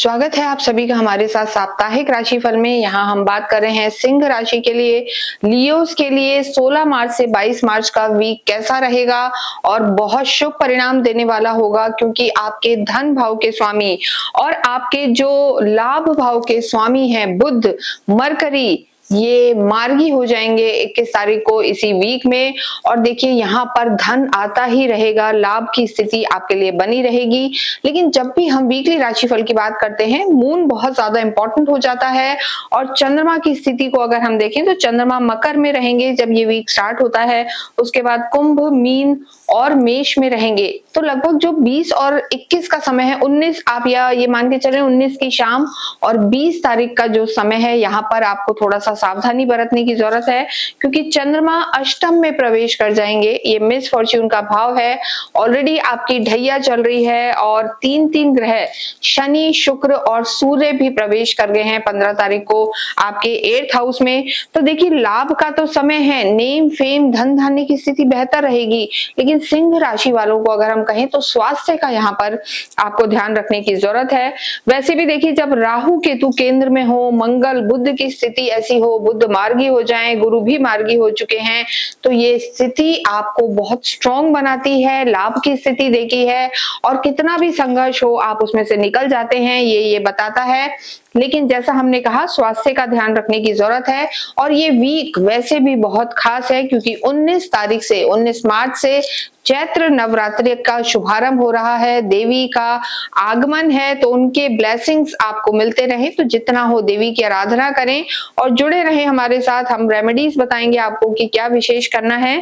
स्वागत है आप सभी का हमारे साथ साप्ताहिक राशिफल में। यहाँ हम बात कर रहे हैं सिंह राशि के लिए, लियोस के लिए 16 मार्च से 22 मार्च का वीक कैसा रहेगा और बहुत शुभ परिणाम देने वाला होगा, क्योंकि आपके धन भाव के स्वामी और आपके जो लाभ भाव के स्वामी हैं बुध, मरकरी, ये मार्गी हो जाएंगे 21 तारीख को इसी वीक में। और देखिए यहाँ पर धन आता ही रहेगा, लाभ की स्थिति आपके लिए बनी रहेगी। लेकिन जब भी हम वीकली राशिफल की बात करते हैं, मून बहुत ज्यादा इंपॉर्टेंट हो जाता है। और चंद्रमा की स्थिति को अगर हम देखें तो चंद्रमा मकर में रहेंगे जब ये वीक स्टार्ट होता है, उसके बाद कुंभ, मीन और मेष में रहेंगे। तो लगभग जो 20 और 21 का समय है, 19 आप या ये मान के चलें 19 की शाम और 20 तारीख का जो समय है, यहाँ पर आपको थोड़ा सा सावधानी बरतने की जरूरत है, क्योंकि चंद्रमा अष्टम में प्रवेश कर जाएंगे। ये मिस फॉर्च्यून का भाव है। ऑलरेडी आपकी ढैया चल रही है और तीन ग्रह शनि, शुक्र और सूर्य भी प्रवेश कर गए हैं 15 तारीख को आपके 8th हाउस में। तो देखिए लाभ का तो समय है, नेम फेम धन धान्य की स्थिति बेहतर रहेगी। लेकिन सिंह राशि वालों को अगर हम कहें तो स्वास्थ्य का यहाँ पर आपको ध्यान रखने की जरूरत है। वैसे भी देखिए जब राहु केतु केंद्र में हो, मंगल बुध की स्थिति ऐसी हो, बुध मार्गी हो जाए, गुरु भी मार्गी हो चुके हैं, तो ये स्थिति आपको बहुत स्ट्रॉन्ग बनाती है, लाभ की स्थिति देखी है। और कितना भी संघर्ष हो आप उसमें से निकल जाते हैं, ये बताता है। लेकिन जैसा हमने कहा स्वास्थ्य का ध्यान रखने की जरूरत है। और ये वीक वैसे भी बहुत खास है, क्योंकि 19 तारीख से 19 मार्च से चैत्र नवरात्रि का शुभारंभ हो रहा है, देवी का आगमन है। तो उनके ब्लेसिंग्स आपको मिलते रहे, तो जितना हो देवी की आराधना करें और जुड़े रहे हमारे साथ। हम रेमेडीज बताएंगे आपको कि क्या विशेष करना है।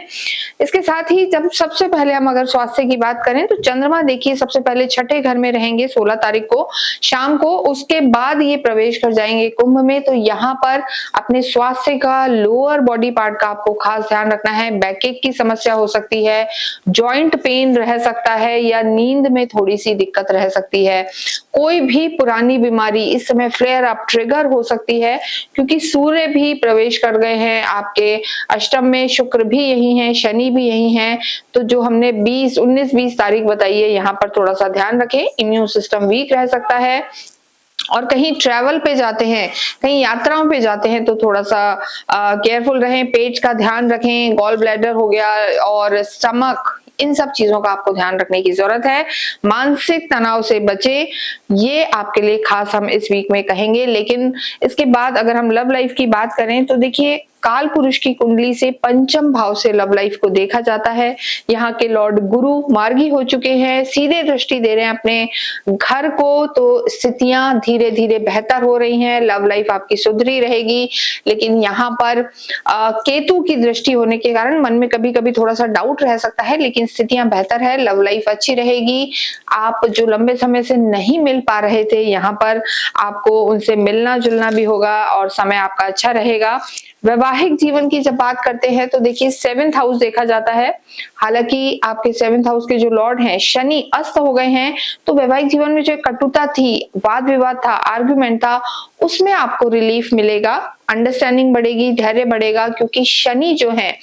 इसके साथ ही जब सबसे पहले हम अगर स्वास्थ्य की बात करें तो चंद्रमा देखिए सबसे पहले छठे घर में रहेंगे 16 तारीख को शाम को, उसके बाद ये प्रवेश कर जाएंगे कुंभ में। तो यहाँ पर अपने स्वास्थ्य का, लोअर बॉडी पार्ट का आपको खास ध्यान रखना है। बैकएक की समस्या हो सकती है, जॉइंट पेन रह सकता है, या नींद में थोड़ी सी दिक्कत रह सकती है। कोई भी पुरानी बीमारी इस समय फ्लेयर अप ट्रिगर हो सकती है, क्योंकि सूर्य भी प्रवेश कर गए हैं आपके अष्टम में, शुक्र भी यही है, शनि भी यही है। तो जो हमने 19-20 तारीख बताई है, यहाँ पर थोड़ा सा ध्यान रखें। इम्यून सिस्टम वीक रह सकता है। और कहीं ट्रैवल पे जाते हैं, कहीं यात्राओं पे जाते हैं तो थोड़ा सा केयरफुल रहें, पेट का ध्यान रखें। गॉल ब्लैडर हो गया और स्टमक, इन सब चीजों का आपको ध्यान रखने की जरूरत है। मानसिक तनाव से बचे, ये आपके लिए खास हम इस वीक में कहेंगे। लेकिन इसके बाद अगर हम लव लाइफ की बात करें तो देखिए काल पुरुष की कुंडली से पंचम भाव से लव लाइफ को देखा जाता है। यहाँ के लॉर्ड गुरु मार्गी हो चुके हैं, सीधे दृष्टि दे रहे हैं अपने घर को। तो स्थितियां धीरे धीरे बेहतर हो रही हैं, लव लाइफ आपकी सुधरी रहेगी। लेकिन यहाँ पर केतु की दृष्टि होने के कारण मन में कभी कभी थोड़ा सा डाउट रह सकता है, लेकिन स्थितियां बेहतर है, लव लाइफ अच्छी रहेगी। आप जो लंबे समय से नहीं मिल पा रहे थे, यहाँ पर आपको उनसे मिलना जुलना भी होगा और समय आपका अच्छा रहेगा। वैवाहिक जीवन की जब बात करते हैं तो देखिए 7th हाउस देखा जाता है। हालांकि आपके 7th हाउस के जो लॉर्ड हैं शनि अस्त हो गए हैं, तो वैवाहिक जीवन में जो कटुता थी, वाद विवाद था, आर्गुमेंट था, उसमें आपको रिलीफ मिलेगा, अंडरस्टैंडिंग बढ़ेगी, धैर्य बढ़ेगा। क्योंकि शनि जो है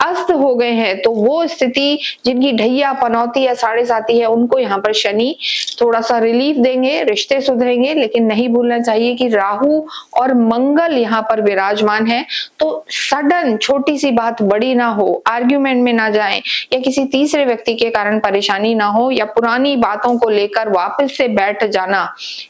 अस्त हो गए हैं, तो वो स्थिति जिनकी ढैया, पनौती या साढ़े साती है, उनको यहाँ पर शनि थोड़ा सा रिलीफ देंगे, रिश्ते सुधरेंगे। लेकिन नहीं भूलना चाहिए कि राहु और मंगल यहाँ पर विराजमान है। तो सडन छोटी सी बात बड़ी ना हो, आर्ग्यूमेंट में ना जाएं, या किसी तीसरे व्यक्ति के कारण परेशानी ना हो, या पुरानी बातों को लेकर वापस से बैठ जाना,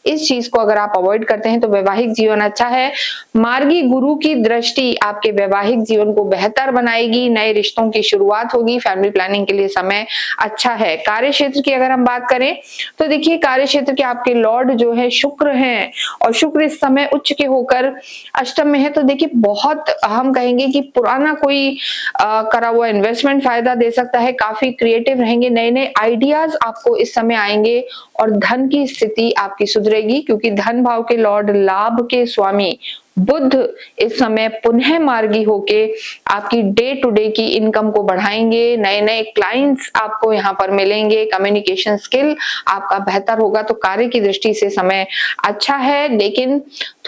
इस चीज को अगर आप अवॉइड करते हैं तो वैवाहिक जीवन अच्छा है। मार्गी गुरु की दृष्टि आपके वैवाहिक जीवन को बेहतर बनाएगी, नए रिश्तों की शुरुआत होगी, फैमिली प्लानिंग के लिए समय अच्छा है। कार्य क्षेत्र की अगर हम बात करें तो देखिए कार्य क्षेत्र के आपके लॉर्ड जो है शुक्र हैं, और शुक्र इस समय उच्च के होकर अष्टम में है। तो देखिए बहुत हम कहेंगे कि पुराना कोई करा हुआ इन्वेस्टमेंट फायदा दे सकता है, काफी क्रिएटिव रहेंगे, नए नए आइडियाज आपको इस समय आएंगे और धन की स्थिति आपकी सुधरेगी, क्योंकि धन भाव के लॉर्ड, लाभ के स्वामी बुध इस समय पुनः मार्गी होके आपकी डे टू डे की इनकम को बढ़ाएंगे, नए नए क्लाइंट्स आपको यहाँ पर मिलेंगे, कम्युनिकेशन स्किल आपका बेहतर होगा, तो कार्य की दृष्टि से समय अच्छा है। लेकिन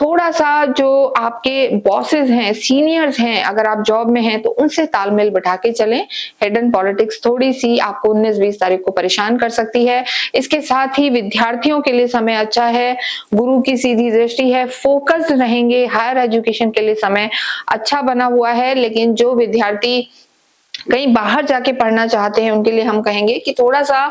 थोड़ा सा जो आपके बॉसेस हैं, सीनियर्स हैं, अगर आप जॉब में हैं तो उनसे तालमेल बिठा के चलें। हिडन पॉलिटिक्स थोड़ी सी आपको 19-20 तारीख को परेशान कर सकती है। इसके साथ ही विद्यार्थियों के लिए समय अच्छा है, गुरु की सीधी दृष्टि है, फोकस्ड रहेंगे, हायर एजुकेशन के लिए समय अच्छा बना हुआ है। लेकिन जो विद्यार्थी कहीं बाहर जाके पढ़ना चाहते हैं उनके लिए हम कहेंगे कि थोड़ा सा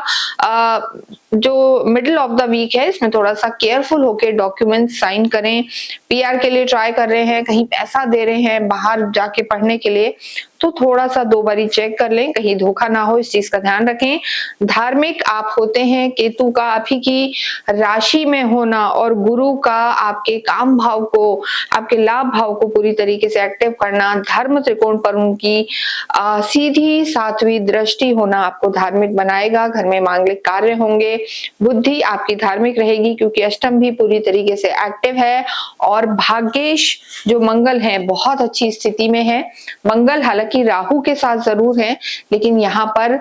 जो मिडिल ऑफ द वीक है इसमें थोड़ा सा केयरफुल होके डॉक्यूमेंट साइन करें। पीआर के लिए ट्राई कर रहे हैं, कहीं पैसा दे रहे हैं बाहर जाके पढ़ने के लिए, तो थोड़ा सा 2 बारी चेक कर लें, कहीं धोखा ना हो, इस चीज का ध्यान रखें। धार्मिक आप होते हैं, केतु का आप ही की राशि में होना और गुरु का आपके काम भाव को, आपके लाभ भाव को पूरी तरीके से एक्टिव करना, धर्म त्रिकोण पर उनकी सीधी 7वीं दृष्टि होना आपको धार्मिक बनाएगा। घर में मांगलिक कार्य होंगे, बुद्धि आपकी धार्मिक रहेगी क्योंकि अष्टम भी पूरी तरीके से एक्टिव है। और भाग्येश जो मंगल है बहुत अच्छी स्थिति में है। मंगल हालांकि राहु के साथ जरूर है, लेकिन यहाँ पर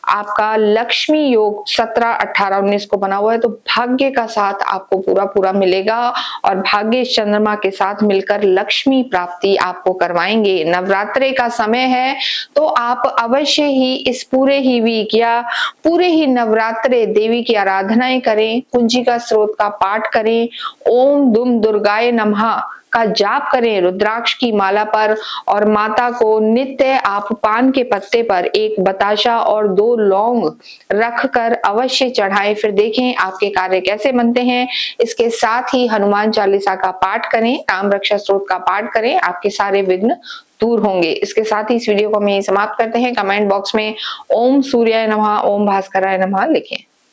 आपका लक्ष्मी योग 17, 18, 19 को बना हुआ है, तो भाग्य का साथ आपको पूरा पूरा मिलेगा और भाग्य चंद्रमा के साथ मिलकर लक्ष्मी प्राप्ति आपको करवाएंगे। नवरात्रि का समय है, तो आप अवश्य ही इस पूरे ही वीक या पूरे ही नवरात्रे देवी की आराधनाएं करें, कुंजिका स्रोत का पाठ करें, ओम दुम दुर्गाय नमः का जाप करें रुद्राक्ष की माला पर, और माता को नित्य आप पान के पत्ते पर एक बताशा और 2 लौंग रखकर अवश्य चढ़ाएं, फिर देखें आपके कार्य कैसे बनते हैं। इसके साथ ही हनुमान चालीसा का पाठ करें, राम रक्षा स्तोत्र का पाठ करें, आपके सारे विघ्न दूर होंगे। इसके साथ ही इस वीडियो को हम यहीं समाप्त करते हैं। कमेंट बॉक्स में ओम सूर्याय नमः, ओम भास्कराय नमः लिखें।